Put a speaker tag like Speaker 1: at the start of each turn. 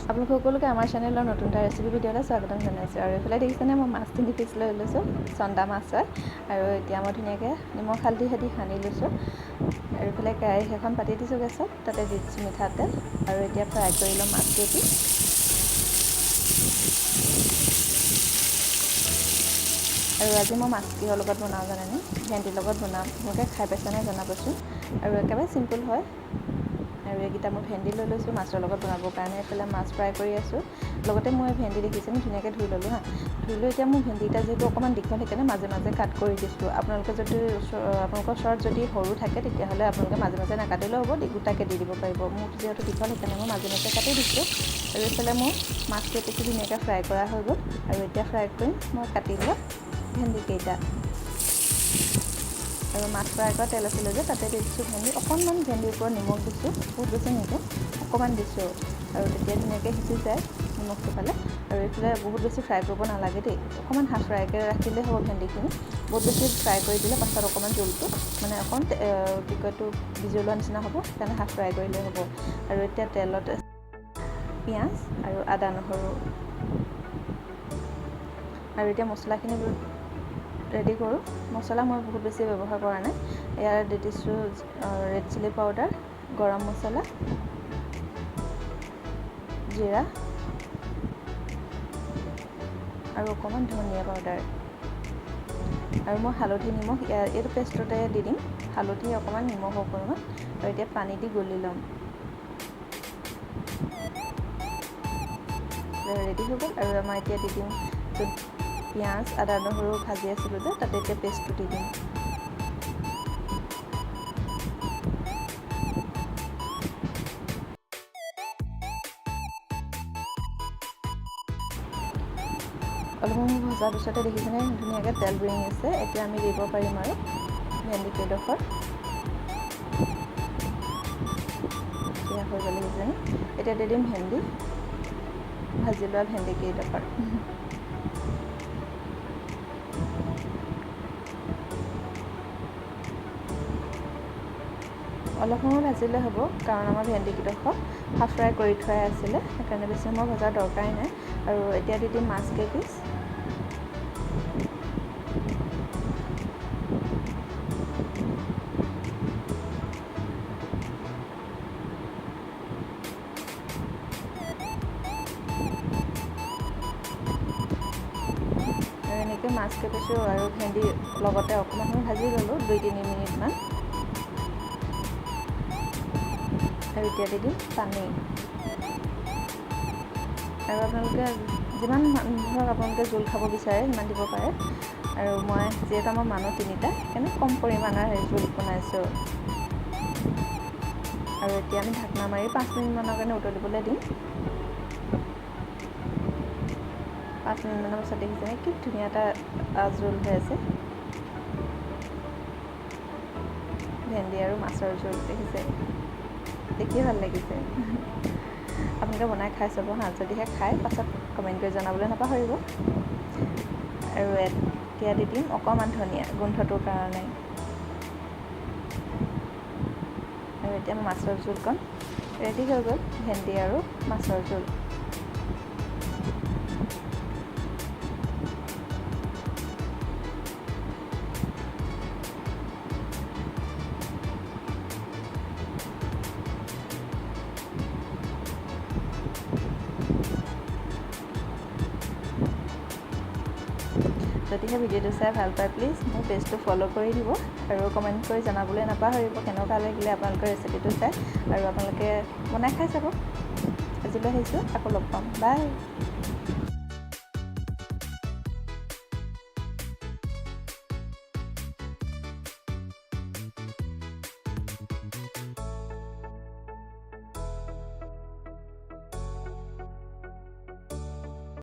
Speaker 1: আপোনালোক সকলোকে আমাৰ চেনেলৰ নতুন এটা ৰেচিপি ভিডিঅ'লৈ স্বাগতম জনাইছোঁ। আৰু এইফালে দেখিছেনে মই মাছ 3 পিচ লৈ লৈছোঁ, চন্দা মাছ হয়। আৰু এতিয়া মই ধুনীয়াকৈ নিমখ হালধি সানি লৈছোঁ। আৰু এইফালে কেৰাহী এখন পাতি দিছোঁ গেছত, তাতে দি দিছোঁ মিঠাতেল। আৰু এতিয়া ফ্ৰাই কৰি ল'ম মাছকেইটি। আৰু আজি মই মাছ কিহৰ লগত বনাওঁ জানেনে? ভেন্দিৰ লগত বনাম। আপোনালোকে খাই পাইছে নাই জনাবচোন। আৰু একেবাৰে চিম্পুল হয়। আৰু এইকেইটা মই ভেন্দি লৈ লৈছোঁ মাছৰ লগত বনাবৰ কাৰণে। এইফালে মাছ ফ্ৰাই কৰি আছোঁ, লগতে মই ভেন্দি দেখিছেনে ধুনীয়াকৈ ধুই ল'লোঁ ধুই লৈ এতিয়া মোৰ ভেন্দিকেইটা যিহেতু অকণমান দীঘল, সেইকাৰণে মাজে মাজে কাট কৰি দিছোঁ। আপোনালোকৰ ওচৰত যদি সৰু থাকে তেতিয়াহ'লে আপোনালোকে মাজে মাজে নাকাটিলেও হ'ব, গোটাকৈ দি দিব পাৰিব। মোৰ যিহেতু দীঘল সেইকাৰণে মই মাজে মাজে কাটি দিছোঁ। আৰু এইফালে মোৰ মাছ কেইপিচো ধুনীয়াকৈ ফ্ৰাই কৰা হৈ গ'ল। আৰু এতিয়া ফ্ৰাই কৰিম মই কাটি লোৱা ভেন্দিকেইটা। আৰু মাছ ফ্ৰাই কৰা তেল আছিলে যে তাতে দি দিছোঁ ভেন্দি। অকণমান ভেন্দিৰ ওপৰত নিমখ দিছোঁ, বহুত বেছি নিদিওঁ, অকণমান দিছোঁ। আৰু তেতিয়া ধুনীয়াকৈ সিজি যায় নিমখটো পালে। আৰু এইফালে বহুত বেছি ফ্ৰাই কৰিব নালাগে দেই, অকণমান হাফ ফ্ৰাইকৈ ৰাখিলেই হ'ব ভেন্দিখিনি। বহুত বেছি ফ্ৰাই কৰি দিলে পাছত অকণমান জোলটো মানে অকণ কি কয় এইটো বিজলোৱা নিচিনা হ'ব, সেইকাৰণে হাফ ফ্ৰাই কৰিলেই হ'ব। আৰু এতিয়া তেলত পিঁয়াজ আৰু আদা নহৰু আৰু এতিয়া মছলাখিনি ৰেডি কৰোঁ। মছলা মই বহুত বেছি ব্যৱহাৰ কৰা নাই। ইয়াত দি দিছোঁ ৰেড চিলি পাউডাৰ, গৰম মছলা, জিৰা আৰু অকণমান ধনিয়া পাউডাৰ। আৰু মই হালধি নিমখ এইটো পেষ্টতে দি দিম, হালধি অকণমান নিমখ অকণমান। আৰু এতিয়া পানী দি গুলি ল'ম। ৰেডি হৈ গ'ল। আৰু আমাৰ এতিয়া দি দিম পিঁয়াজ আদা নহৰু ভাজি আছিলোঁ যে তাতে এতিয়া পেষ্টটো দি দিম। অলপমান ভজাৰ পিছতে দেখিছেনে ধুনীয়াকৈ তেল বিৰিঙি আছে। এতিয়া আমি দিব পাৰিম আৰু ভেন্দি কেইডোখৰ। এতিয়া হৈ গ'ল দেখিছেনে। এতিয়া দি দিম ভেন্দি, ভাজি লোৱা ভেন্দি কেইডোখৰ। অলপ সময় ভাজিলে হ'ব, কাৰণ আমাৰ ভেন্দিকেইডোখৰ হাফ ফ্ৰাই কৰি থোৱাই আছিলে, সেইকাৰণে বেছি সময় ভজাৰ দৰকাৰেই নাই। আৰু এতিয়া দি দিম মাছ কেইপিচ। আৰু এনেকৈ মাছ কেইপিচো আৰু ভেন্দি লগতে অকণমান সময় ভাজি ল'লোঁ, 2-3 মিনিটমান। আৰু এতিয়া দি দিম পানী। আৰু আপোনালোকে যিমান ধৰক আপোনালোকে জোল খাব বিচাৰে সিমান দিব পাৰে। আৰু মই যিহেতু আমাৰ মানুহ 3টা, সেইকাৰণে কম পৰিমাণৰ জোল বনাইছোঁ। আৰু এতিয়া আমি ঢাকনা মাৰি 5 মিনিটমানৰ কাৰণে উতলিবলৈ দিম। 5 মিনিটমানৰ পাছত দেখিছেনে কি ধুনীয়া এটা জোল হৈ আছে। ভেন্দি আৰু মাছৰ জোল দেখিছে, দেখিয়ে ভাল লাগিছে। আপোনালোকে বনাই খাই চাব যদিহে খাই পাছত কমেণ্ট কৰি জনাবলৈ নাপাহৰিব। আৰু এতিয়া দি দিম অকণমান ধনিয়া গোন্ধটোৰ কাৰণে। আৰু এতিয়া মাছৰ জোলকণ ৰেডি হৈ গ'ল, ভেন্দি আৰু মাছৰ জোল। যদিহে ভিডিঅ'টো চাই ভাল পায় প্লিজ মোৰ পেজটো ফ'ল' কৰি দিব। আৰু কমেণ্ট কৰি জনাবলৈ নাপাহৰিব কেনেকুৱা লাগিলে আপোনালোকৰ ৰেচিপিটো চাই। আৰু আপোনালোকে বনাই খাই চাব। আজিলৈ আহিছোঁ, আকৌ লগ পাম, বাই।